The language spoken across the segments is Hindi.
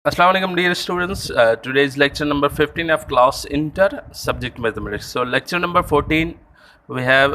Assalamu alaikum dear students. Today is lecture number 15 of class Inter subject mathematics. So lecture number 14 we have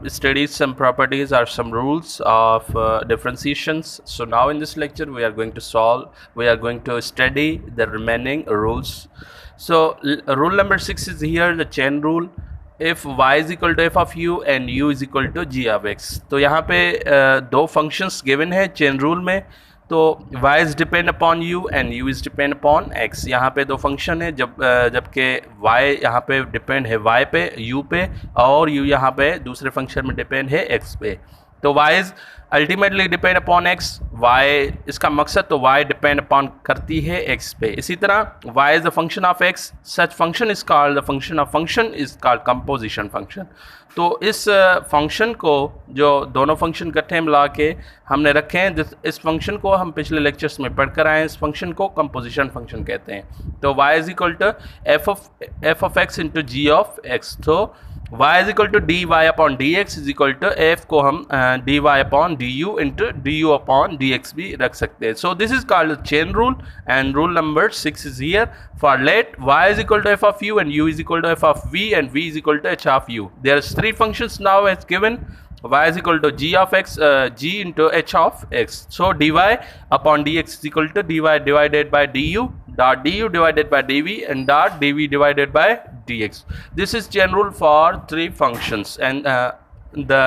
studied some properties or some rules of differentiations. So now in this lecture we are going to study the remaining rules. So rule number 6 is here, the chain rule. If y is equal to f of u and u is equal to g of x. तो यहाँ पे दो functions given है chain rule में. तो y is depend upon u and u is depend upon x. यहाँ पे दो फंक्शन है जबकि y यहाँ पे डिपेंड है y पे, u पे, और u यहाँ पे दूसरे फंक्शन में डिपेंड है x पे. तो y is ultimately depend upon x. y इसका मकसद तो y डिपेंड अपॉन करती है x पे. इसी तरह y is the function of x, such function is called the function of function is called composition function. तो इस फंक्शन को जो दोनों फंक्शन इकट्ठे मिला के हमने रखे हैं, इस फंक्शन को हम पिछले लेक्चर्स में पढ़ कर आए हैं. इस फंक्शन को कंपोजिशन फंक्शन कहते हैं. तो y is equal to f of x into g of x. तो y is equal to d y upon d x is equal to f को हम d y upon d u into d u upon d x भी रख सकते हैं. So this is called chain rule and rule number 6 is here. For let y is equal to f of u and u is equal to f of v and v is equal to h of u. There are three functions now as given. Y is equal to g of x, g into h of x. So dy upon dx is equal to dy divided by du dot du divided by dv and dot dv divided by dx. This is chain rule for three functions and the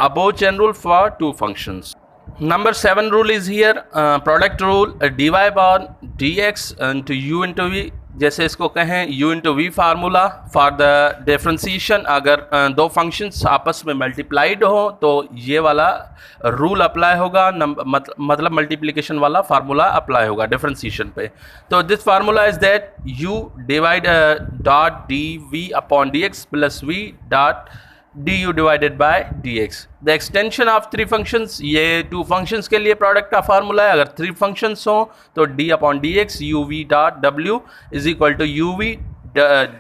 above chain rule for two functions. Number 7 rule is here, product rule, dy upon dx into u into v. जैसे इसको कहें u into v formula for the differentiation. अगर दो फंक्शंस आपस में मल्टीप्लाइड हो तो ये वाला रूल अप्लाई होगा, मतलब मल्टीप्लिकेशन वाला फार्मूला अप्लाई होगा डिफरेंशिएशन पे. तो this formula is that u divide dot d v upon d x plus v dot du divided by dx. The extension of three functions, ये two functions के लिए प्रोडक्ट का फार्मूला है. अगर three functions हो तो d upon dx uv dot w is equal to uv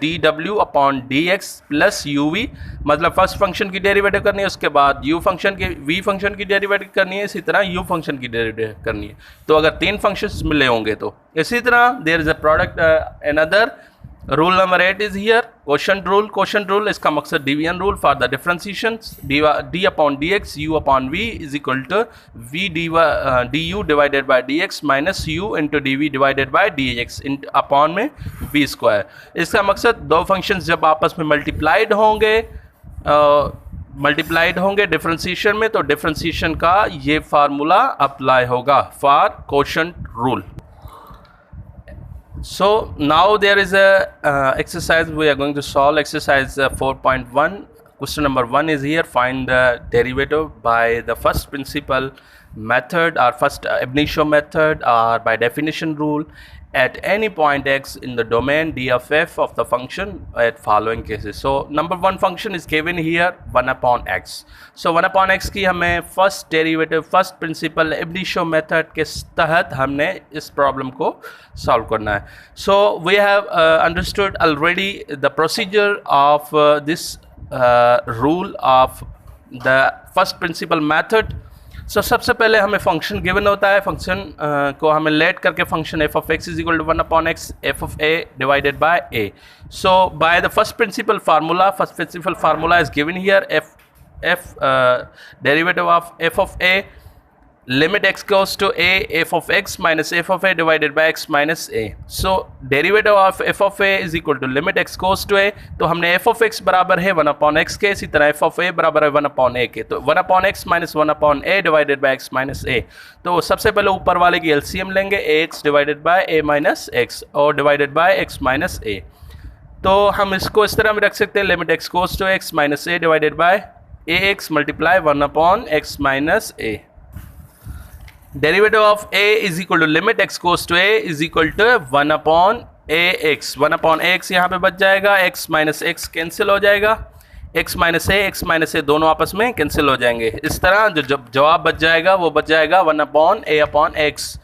dw upon dx plus uv. मतलब फर्स्ट फंक्शन की डेरिवेटिव करनी है, उसके बाद u फंक्शन की v फंक्शन की डेरिवेटिव करनी है, इसी तरह u फंक्शन की डेरिवेटिव करनी है. तो अगर तीन फंक्शंस मिले होंगे तो इसी तरह there is a product another. Rule number 8 is here, quotient rule. Quotient rule इसका मकसद division rule for the differentiations. d upon dx u upon v is equal to v du divided by dx minus u into dv divided by dx upon में v स्क्वायर. इसका मकसद दो फंक्शंस जब आपस में मल्टीप्लाइड होंगे डिफरेंशिएशन में, तो डिफरेंशिएशन का ये फार्मूला अप्लाई होगा for quotient rule. So now there is a exercise we are going to solve. Exercise 4.1. Question number 1 is here. Find the derivative by the first principle method or first ab initio method or by definition rule at any point x in the domain d of f of the function at following cases. So number 1 function is given here 1 upon x. So 1 upon x की हमें first derivative first principle ab initio method के तहत हमने इस प्रॉब्लम को सॉल्व करना है. So we have understood already the procedure of this rule of the first principle method. So सबसे पहले हमें फंक्शन गिवन होता है. फंक्शन को हमें लेट करके function f of x is equal to 1 upon x f of a divided by a. So by the first principle formula is given here. Derivative of f of a, limit x goes to a, f of x minus f of a divided by x minus a. So derivative of f of a is equal to limit x goes to a. तो हमने f of x बराबर है 1 upon x के, इसी तरह f of a बराबर है 1 upon a के. तो 1 upon x minus 1 upon a divided by x minus a. तो सबसे पहले ऊपर वाले की LCM लेंगे, ax divided by a minus x और divided by x minus a. तो हम इसको इस तरह में रख सकते हैं, limit x goes to x minus a divided by ax multiply 1 upon x minus a. Derivative of a is equal to limit x goes to a is equal to 1 upon ax. 1 upon ax यहाँ पे बच जाएगा, x minus x कैंसिल हो जाएगा, x minus a दोनों आपस में कैंसिल हो जाएंगे. इस तरह जो जवाब बच जाएगा वो बच जाएगा 1 upon a upon x.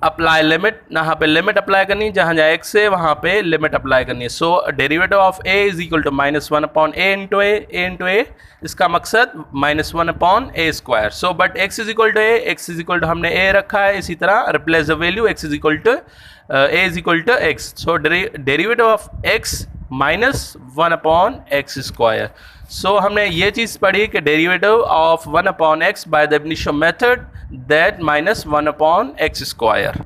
Apply limit, यहाँ पे लिमिट अप्लाई करनी, जहाँ जहाँ x है वहाँ पे लिमिट अप्लाई करनी है। So derivative of a is equal to -1 upon a into a, इसका मकसद -1 upon a square. So but x is equal to a, x is equal to हमने a रखा है, इसी तरह replace the value x is equal to a is equal to x। So derivative of x -1 upon x square. So हमने ये चीज़ पढ़ी कि derivative of 1 upon x by the initial method that -1 upon x square.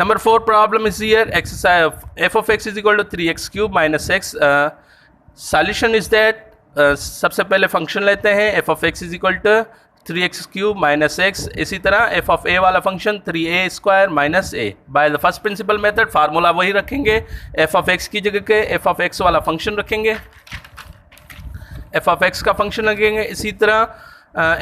Number 4 problem is here. Exercise of f of x is equal to 3x cube minus x. Solution is that सबसे पहले फंक्शन लेते हैं f of x is equal to 3x cube minus x. इसी तरह f of a वाला function 3a square minus a. By the first principle method formula वही रखेंगे, f of x की जगह के f of x वाला फंक्शन रखेंगे, f of x का फंक्शन रखेंगे। इसी तरह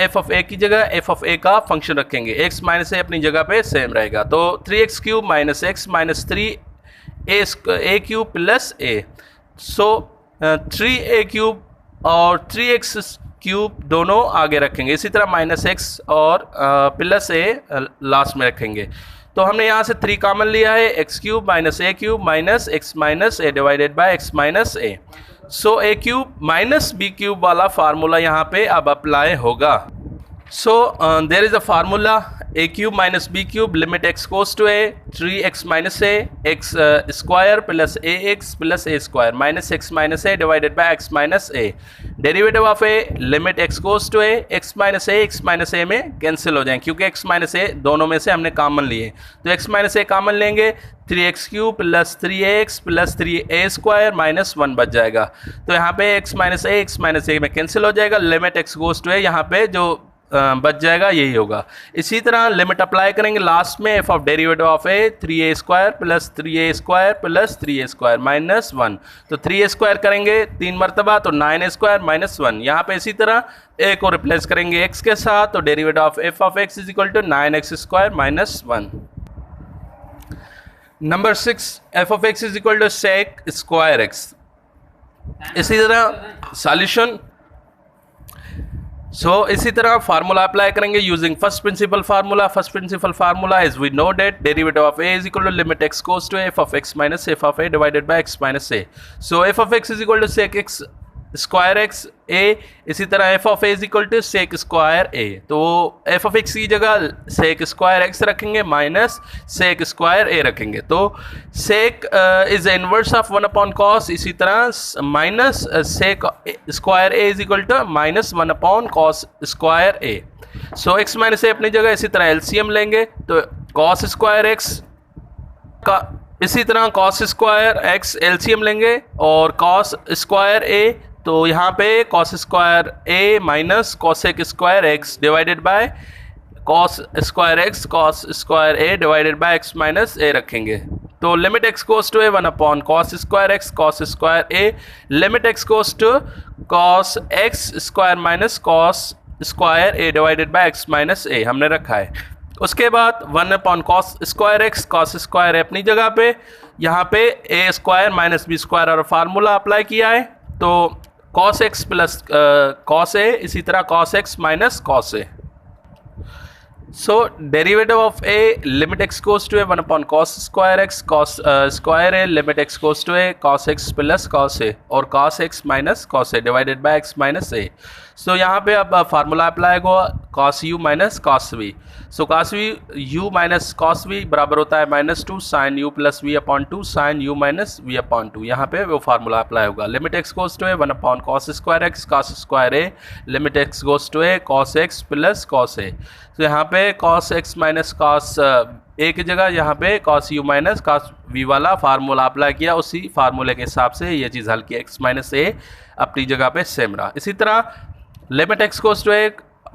f of a की जगह f of a का फंक्शन रखेंगे, x माइनस a अपनी जगह पे सेम रहेगा। तो 3x cube minus x minus 3a cube plus a। So 3a cube और 3x क्यूब दोनों आगे रखेंगे, इसी तरह माइनस x और प्लस a लास्ट में रखेंगे। तो हमने यहाँ से 3 कॉमन लिया है, x cube minus a cube minus x minus a divided by x minus a। So a cube minus b cube वाला फार्मूला यहाँ पे अब अप्लाई होगा। So there is a formula a cube minus b cube limit x goes to a 3x minus a x square plus ax plus a square minus x minus a divided by x minus a। Derivative of a limit x goes to a x minus a में कैंसिल हो जाएंगे क्योंकि x माइनस a दोनों में से हमने कॉमन लिए, तो x माइनस a कॉमन लेंगे, 3x cube plus 3ax plus 3a square minus 1 बच जाएगा। तो यहाँ पे x माइनस a में कैंसिल हो जाएगा, limit x goes to a यहाँ पे जो बच जाएगा यही होगा। इसी तरह लिमिट अप्लाई करेंगे लास्ट में f of derivative of a 3a square plus 3a square plus 3a square minus 1। तो 3a स्क्वायर करेंगे 3 मरतबा तो 9a स्क्वायर माइनस 1। यहाँ पे इसी तरह a को रिप्लेस करेंगे x के साथ, तो derivative of f of x is equal to 9x square minus 1। Number 6 f of x is equal to sec square x। इसी तरह सॉल्यूशन इसी तरह फार्मूला अप्लाई करेंगे using first principle formula. First principle formula is we know that derivative of a is equal to limit x goes to f of x minus f of a divided by x minus a। So f of x is equal to sec x square x a, इसी तरह f of a is equal to sec square a। तो f ऑफ x की जगह sec स्क्वायर x रखेंगे माइनस sec स्क्वायर a रखेंगे, तो sec is inverse of 1 upon cos, इसी तरह minus sec square a is equal to minus 1 upon cos square a। So x minus a अपनी जगह, इसी तरह एलसीएम लेंगे तो cos स्क्वायर x का, इसी तरह cos स्क्वायर x एलसीएम लेंगे और cos स्क्वायर a, तो यहाँ पे cos square a minus cosec square x divided by cos square x cos square a divided by x minus a रखेंगे। तो limit x goes to a 1 upon cos square x cos square a, limit x goes to cos x square minus cos square a divided by x minus a हमने रखा है। उसके बाद 1 upon cos square x cos square a अपनी जगह पे, यहाँ पे a square minus b square और फार्मूला अप्लाई किया है, तो cos x plus cos a, इसी तरह cos x minus cos a। So derivative of a limit x goes to a 1 upon cos square x cos square a limit x goes to a cos x plus cos a और cos x minus cos a divided by x minus a। So यहाँ पे अब फार्मूला अप्लाई होगा cos u minus cos v। So cos u minus cos v बराबर होता है -2 sin u plus v upon 2 sin u minus v upon 2। यहाँ पे वो फार्मूला अप्लाई होगा, limit x goes to a 1 upon cos square x cos square a limit x goes to a cos x plus cos a। तो यहाँ पे cos x minus cos a की जगह यहाँ पे cos u minus cos v वाला फार्मूला अप्लाई किया, उसी फार्मूले के हिसाब से ये चीज़ हल की, x माइनस a अपनी जगह पे सेम रहा। इसी तरह limit x goes to a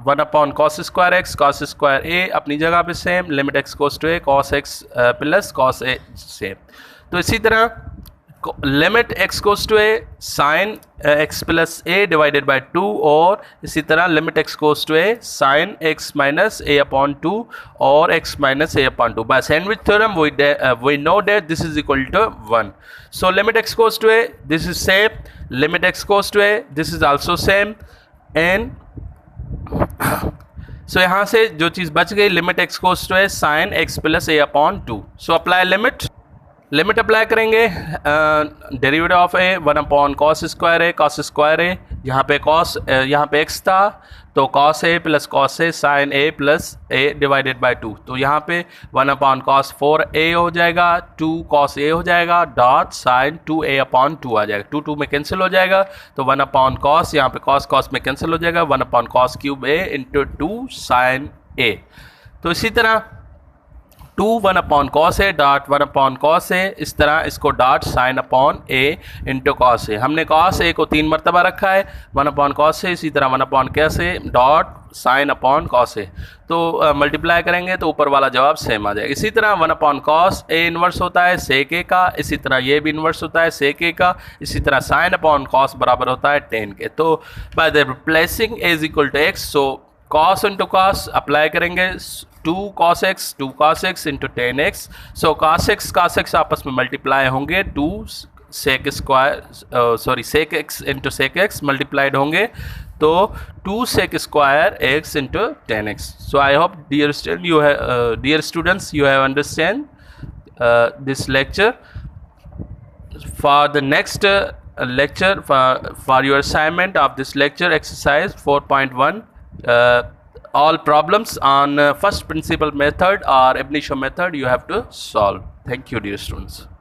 1 upon cos square x cos square a अपनी जगह पे same, limit x goes to a cos x plus cos a same. तो इसी तरह limit x goes to a sin x plus a divided by 2 और इसी तरह limit x goes to a sin x minus a upon 2 और x minus a upon 2। By sandwich theorem we know that this is equal to 1. So limit x goes to a, this is same, limit x goes to a, this is also same, and so यहाँ से जो चीज़ बच गई, लिमिट एक्स गोस टू है sine x plus A upon 2। So apply limit apply करेंगे, derivative of A 1 upon cos square A, यहाँ पे एक्स था तो cos A plus cos A sine A plus A divided by 2। तो यहाँ पे 1 अपॉन कॉस 4 ए हो जाएगा, 2 कॉस ए हो जाएगा, डॉट साइन 2 ए अपॉन 2 आ जाएगा, 2 में कैंसिल हो जाएगा, तो 1 अपॉन कॉस, यहाँ पे कॉस में कैंसिल हो जाएगा, 1 upon cos cube A into 2 sine A. तो इसी तरह 2 1 upon cos A dot 1 upon cos A, इस तरह इसको dot sine upon A into cos A. हमने कॉस ए को 3 मरतबा रखा है, 1 अपॉन कॉस ए, इसी तरह 1 upon cos A dot sine upon cos A. तो मल्टीप्लाई करेंगे तो ऊपर वाला जवाब सेम आ जाएगा। इसी तरह 1 अपॉन कॉस ए इन्वर्स होता है सेक ए का, इसी तरह ये भी इन्वर्स होता है सेक ए का, इसी तरह साइन अपॉन कॉस बराबर होता है टेन के। तो by the replacing A is equal to x, so cos into cos apply करेंगे, 2 cos x into tan x. So cos x आपस में मल्टीप्लाई होंगे, 2 sec x into sec x multiplied होंगे, तो 2 sec square x into tan x. So I hope dear students you have understand this lecture. For the next lecture, for your assignment of this lecture, exercise 4.1, all problems on first principle method or ab initio method you have to solve. Thank you, dear students.